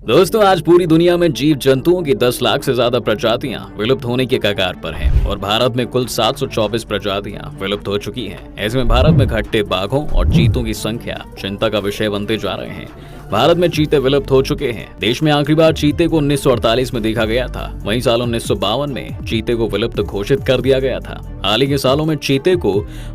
दोस्तों, आज पूरी दुनिया में जीव जंतुओं की 10 लाख से ज्यादा प्रजातियां विलुप्त होने के कगार पर हैं और भारत में कुल 724 प्रजातियां विलुप्त हो चुकी हैं। ऐसे में भारत में घटते बाघों और चीतों की संख्या चिंता का विषय बनते जा रहे हैं। भारत में चीते विलुप्त हो चुके हैं। देश में आखिरी बार चीते को 1948 में देखा गया था। वहीं साल 1952 में चीते को विलुप्त घोषित कर दिया गया था। हाल ही के सालों में चीते को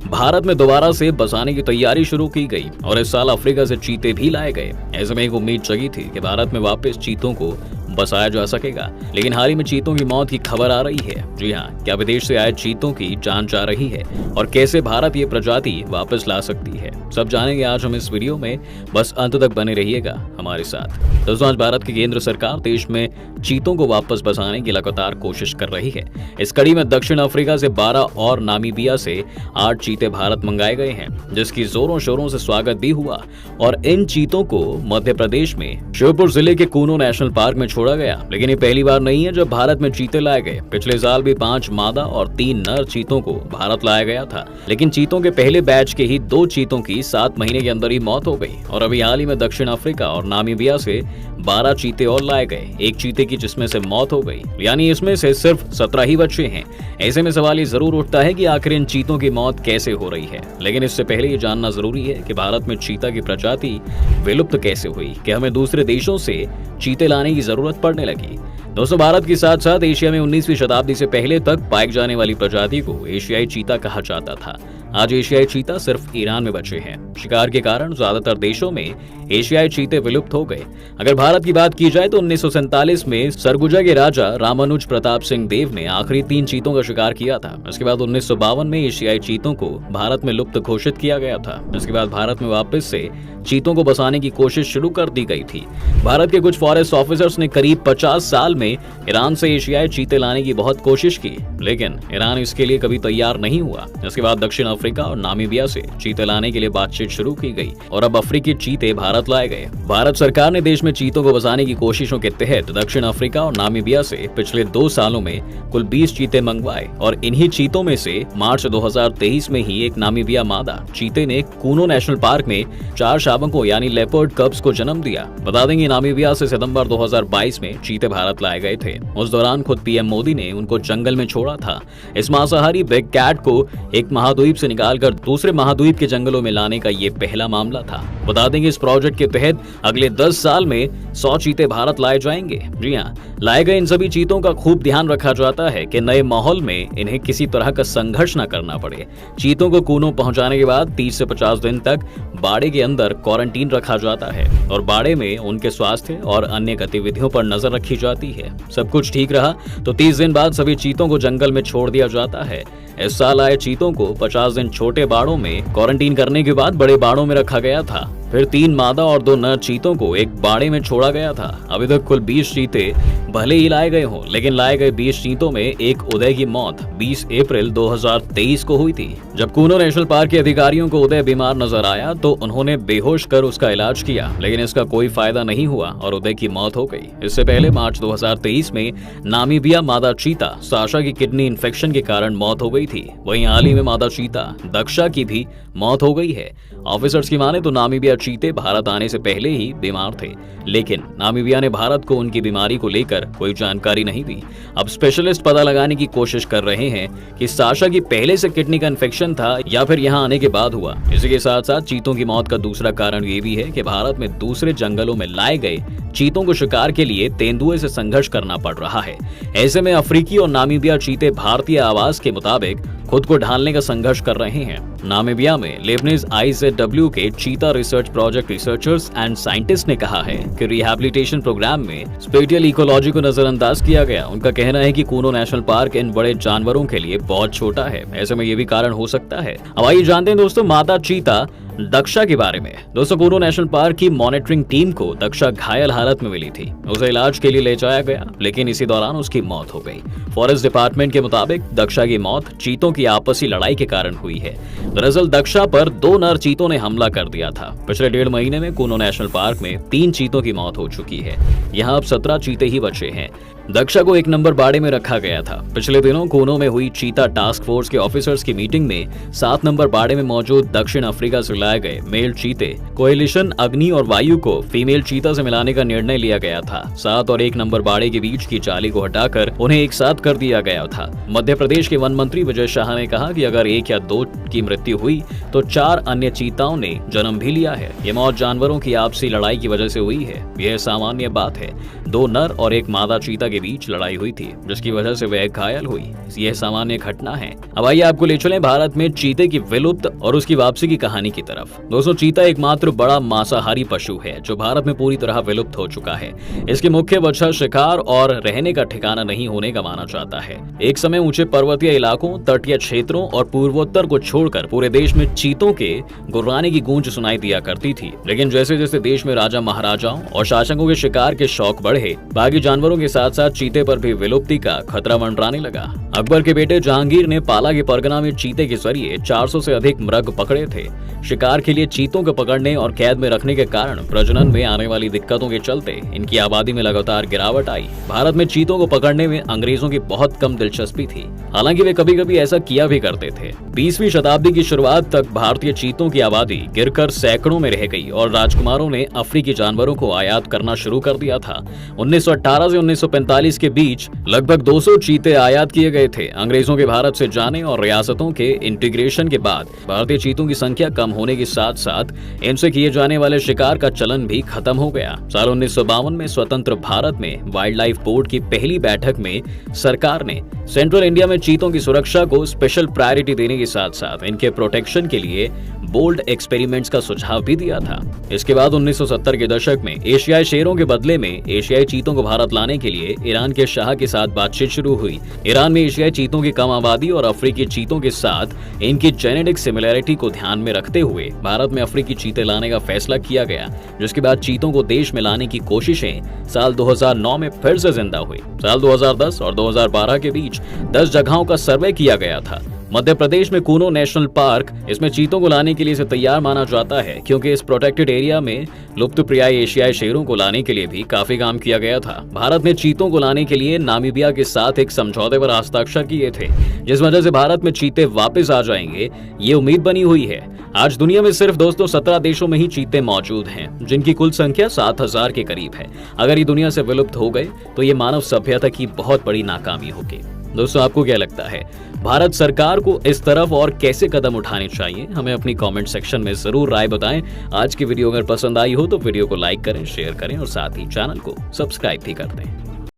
भारत में दोबारा से बसाने की तैयारी शुरू की गई और इस साल अफ्रीका से चीते भी लाए गए। ऐसे में एक उम्मीद जगी थी कि भारत में वापस चीतों को बसाया जा सकेगा, लेकिन हाल ही में चीतों की मौत की खबर आ रही है। जी हाँ, क्या विदेश से आए चीतों की जान जा रही है और कैसे भारत ये प्रजाति वापस ला सकती है, सब जानेंगे आज हम इस वीडियो में। बस अंत तक बने रहिएगा हमारे साथ। दोस्तों, आज भारत की केंद्र सरकार देश में चीतों को वापस बसाने की लगातार कोशिश कर रही है। इस कड़ी में दक्षिण अफ्रीका से 12 और नामीबिया से 8 चीते भारत मंगाए गए हैं, जिसकी जोरों शोरों से स्वागत भी हुआ। और इन चीतों को मध्य प्रदेश में श्योपुर जिले के कूनो नेशनल पार्क में छोड़ा गया। लेकिन ये पहली बार नहीं है जब भारत में चीते लाए गए। पिछले साल भी 5 मादा और 3 नर चीतों को भारत लाया गया था, लेकिन चीतों के पहले बैच के ही 2 चीतों की 7 महीने के अंदर ही मौत हो गई। और अभी हाल ही में दक्षिण अफ्रीका और नामीबिया से 12 चीते और लाए गए, एक चीते की जिसमें से मौत हो गई, यानी इसमें से सिर्फ 17 ही बच्चे हैं। ऐसे में सवाल ये जरूर उठता है कि आखिर इन चीतों की मौत कैसे हो रही है। लेकिन इससे पहले ये जानना जरूरी है कि भारत में चीता की प्रजाति विलुप्त कैसे हुई, कि हमें दूसरे देशों से चीते लाने की जरूरत पड़ने लगी। दोस्तों, भारत के साथ साथ एशिया में 19वीं शताब्दी से पहले तक पाई जाने वाली प्रजाति को एशियाई चीता कहा जाता था। आज एशियाई चीता सिर्फ ईरान में बचे हैं। शिकार के कारण ज्यादातर देशों में एशियाई चीते विलुप्त हो गए। अगर भारत की बात की जाए तो 1947 में सरगुजा के राजा रामानुज प्रताप सिंह देव ने आखिरी 3 चीतों का शिकार किया था। इसके बाद 1952 में एशियाई चीतों को भारत में लुप्त घोषित किया गया था। इसके बाद भारत में वापस से चीतों को बसाने की कोशिश शुरू कर दी गई थी। भारत के कुछ फॉरेस्ट ऑफिसर्स ने करीब 50 साल में ईरान से एशियाई चीते लाने की बहुत कोशिश की, लेकिन ईरान इसके लिए कभी तैयार नहीं हुआ। इसके बाद दक्षिण अफ्रीका और नामीबिया से चीते लाने के लिए बातचीत शुरू की गई और अब अफ्रीकी चीते भारत लाए गए। भारत सरकार ने देश में चीतों को बसाने की कोशिशों के तहत दक्षिण अफ्रीका और नामीबिया से पिछले 2 सालों में कुल 20 चीते मंगवाए और इन्हीं चीतों में से मार्च 2023 में ही एक नामीबिया मादा चीते ने कूनो नेशनल पार्क में 4 शावकों यानी लेपर्ड कब्स को जन्म दिया। बता देंगे, नामीबिया से सितंबर 2022 में चीते भारत लाए गए थे। उस दौरान खुद पीएम मोदी ने उनको जंगल में छोड़ा था। इस मांसाहारी बिग कैट को एक महाद्वीप से निकालकर दूसरे महाद्वीप के जंगलों में लाने का ये पहला मामला था। बता देंगे, इस प्रोजेक्ट के तहत अगले 10 साल में 100 चीते भारत लाए जाएंगे। जी हाँ, लाए गए इन सभी चीतों का खूब ध्यान रखा जाता है कि नए माहौल में इन्हें किसी तरह का संघर्ष न करना पड़े। चीतों को कूनो पहुंचाने के बाद 30 से 50 दिन तक बाड़े के अंदर क्वारंटीन रखा जाता है और बाड़े में उनके स्वास्थ्य और अन्य गतिविधियों पर नजर रखी जाती है। सब कुछ ठीक रहा तो 30 दिन बाद सभी चीतों को जंगल में छोड़ दिया जाता है। इस साल आए चीतों को 50 दिन छोटे बाड़ों में क्वारंटीन करने के बाद बड़े बाड़ों में रखा गया था। फिर 3 मादा और 2 नर चीतों को एक बाड़े में छोड़ा गया था। अभी तक कुल 20 चीते भले ही लाए गए हों, लेकिन लाए गए 20 चीतों में एक उदय की मौत 20 अप्रैल 2023 को हुई थी। जब कूनो नेशनल पार्क के अधिकारियों को उदय बीमार नजर आया तो उन्होंने बेहोश कर उसका इलाज किया, लेकिन इसका कोई फायदा नहीं हुआ और उदय की मौत हो गई। इससे पहले मार्च 2023 में नामीबिया मादा चीता साशा की किडनी इन्फेक्शन के कारण मौत हो गई थी। वहीं हाल ही में मादा चीता दक्षा की भी मौत हो गई है। ऑफिसर्स की माने तो नामीबिया चीते भारत आने से पहले ही बीमार थे, लेकिन नामीबिया ने भारत को उनकी बीमारी को लेकर कोई जानकारी नहीं दी। अब स्पेशलिस्ट पता लगाने की कोशिश कर रहे हैं कि साशा की पहले से किडनी का इन्फेक्शन था या फिर यहाँ आने के बाद हुआ। इसी के साथ साथ चीतों की मौत का दूसरा कारण ये भी है कि भारत में दूसरे जंगलों में लाए गए चीतों को शिकार के लिए तेंदुए से संघर्ष करना पड़ रहा है। ऐसे में अफ्रीकी और नामीबिया चीते भारतीय आवास के मुताबिक खुद को ढालने का संघर्ष कर रहे हैं। नामीबिया में लेबनीज IZW के चीता research project researchers and scientist ने कहा है कि रिहैबिलिटेशन प्रोग्राम में स्पेटियल इकोलॉजी को नजरअंदाज किया गया। उनका कहना है कि कूनो नेशनल पार्क इन बड़े जानवरों के लिए बहुत छोटा है। ऐसे में ये भी कारण हो सकता है। अब आइए जानते हैं दोस्तों मादा चीता दक्षा के बारे में। दोस्तों, कूनो नेशनल पार्क की मॉनिटरिंग टीम को दक्षा घायल हालत में मिली थी। उसे इलाज के लिए ले जाया गया, लेकिन इसी दौरान उसकी मौत हो गई। फॉरेस्ट डिपार्टमेंट के मुताबिक दक्षा की मौत चीतों की आपसी लड़ाई के कारण हुई है। दरअसल दक्षा पर 2 नर चीतों ने हमला कर दिया था। पिछले 1.5 महीने में कूनो नेशनल पार्क में 3 चीतों की मौत हो चुकी है। यहाँ अब 17 चीते ही बचे हैं। दक्षा को 1 नंबर बाड़े में रखा गया था। पिछले दिनों कोनो में हुई चीता टास्क फोर्स के ऑफिसर्स की मीटिंग में 7 नंबर बाड़े में मौजूद दक्षिण अफ्रीका से लाए गए मेल चीते कोएलिशन अग्नि और वायु को फीमेल चीता से मिलाने का निर्णय लिया गया था। 7 और 1 नंबर बाड़े के बीच की जाली को हटाकर उन्हें एक साथ कर दिया गया था। मध्य प्रदेश के वन मंत्री विजय शाह ने कहा कि अगर 1 या 2 की मृत्यु हुई तो 4 अन्य चीताओं ने जन्म भी लिया है। ये मौत जानवरों की आपसी लड़ाई की वजह से हुई है। यह सामान्य बात है। 2 नर और 1 मादा चीता के बीच लड़ाई हुई थी, जिसकी वजह से वह घायल हुई। यह सामान्य घटना है। अब आइए आपको ले चलें भारत में चीते की विलुप्त और उसकी वापसी की कहानी की तरफ। दोस्तों, चीता एकमात्र बड़ा मांसाहारी पशु है जो भारत में पूरी तरह विलुप्त हो चुका है। इसकी मुख्य वजह शिकार और रहने का ठिकाना नहीं होने का माना जाता है। एक समय ऊंचे पर्वतीय इलाकों, तटीय क्षेत्रों और पूर्वोत्तर को छोड़कर पूरे देश में चीतों के गुर्राने की गूंज सुनाई दिया करती थी। लेकिन जैसे जैसे देश में राजा महाराजाओं और शासकों के शिकार के शौक बढ़े, बाकी जानवरों के साथ साथ चीते पर भी विलुप्ति का खतरा मंडराने लगा। अकबर के बेटे जहांगीर ने पाला के परगना में चीते के जरिए 400 से अधिक मृग पकड़े थे। शिकार के लिए चीतों को पकड़ने और कैद में रखने के कारण प्रजनन में आने वाली दिक्कतों के चलते इनकी आबादी में लगातार गिरावट आई। भारत में चीतों को पकड़ने में अंग्रेजों की बहुत कम दिलचस्पी थी, हालांकि वे कभी कभी ऐसा किया भी करते थे। 20वीं शताब्दी की शुरुआत तक भारतीय चीतों की आबादी गिरकर सैकड़ों में रह गई और राजकुमारों ने अफ्रीकी जानवरों को आयात करना शुरू कर दिया था। 1918 से 1945 के बीच लगभग 200 चीते आयात किए गए थे। अंग्रेजों के भारत से जाने और रियासतों के इंटीग्रेशन के बाद भारतीय चीतों की संख्या कम होने के साथ साथ इनसे किए जाने वाले शिकार का चलन भी खत्म हो गया। साल 1952 में स्वतंत्र भारत में वाइल्ड लाइफ बोर्ड की पहली बैठक में सरकार ने सेंट्रल इंडिया में चीतों की सुरक्षा को स्पेशल प्रायोरिटी देने के साथ साथ इनके प्रोटेक्शन के लिए बोल्ड एक्सपेरिमेंट्स का सुझाव भी दिया था। इसके बाद 1970 के दशक में एशियाई शेरों के बदले में एशियाई चीतों को भारत लाने के लिए ईरान के शाह के साथ बातचीत शुरू हुई। ईरान में एशियाई चीतों की कम आबादी और अफ्रीकी चीतों के साथ इनकी जेनेटिक सिमिलैरिटी को ध्यान में रखते हुए भारत में अफ्रीकी चीते लाने का फैसला किया गया, जिसके बाद चीतों को देश में लाने की कोशिशें साल 2009 में फिर से जिंदा हुई। साल 2010 और 2012 के बीच 10 जगहों का सर्वे किया गया था। मध्य प्रदेश में कूनो नेशनल पार्क इसमें चीतों को लाने के लिए इसे तैयार माना जाता है, क्योंकि इस प्रोटेक्टेड एरिया में लुप्तप्राय एशियाई शेरों को लाने के लिए भी काफी काम किया गया था। भारत ने चीतों को लाने के लिए नामीबिया के साथ एक समझौते पर हस्ताक्षर किए थे, जिस वजह से भारत में चीते वापस आ जाएंगे, ये उम्मीद बनी हुई है। आज दुनिया में सिर्फ दोस्तों 17 देशों में ही चीते मौजूद हैं, जिनकी कुल संख्या 7000 के करीब है। अगर ये दुनिया से विलुप्त हो गए तो ये मानव सभ्यता की बहुत बड़ी नाकामी होगी। दोस्तों, आपको क्या लगता है, भारत सरकार को इस तरफ और कैसे कदम उठाने चाहिए? हमें अपनी कमेंट सेक्शन में जरूर राय बताएं। आज की वीडियो अगर पसंद आई हो तो वीडियो को लाइक करें, शेयर करें और साथ ही चैनल को सब्सक्राइब भी कर दें।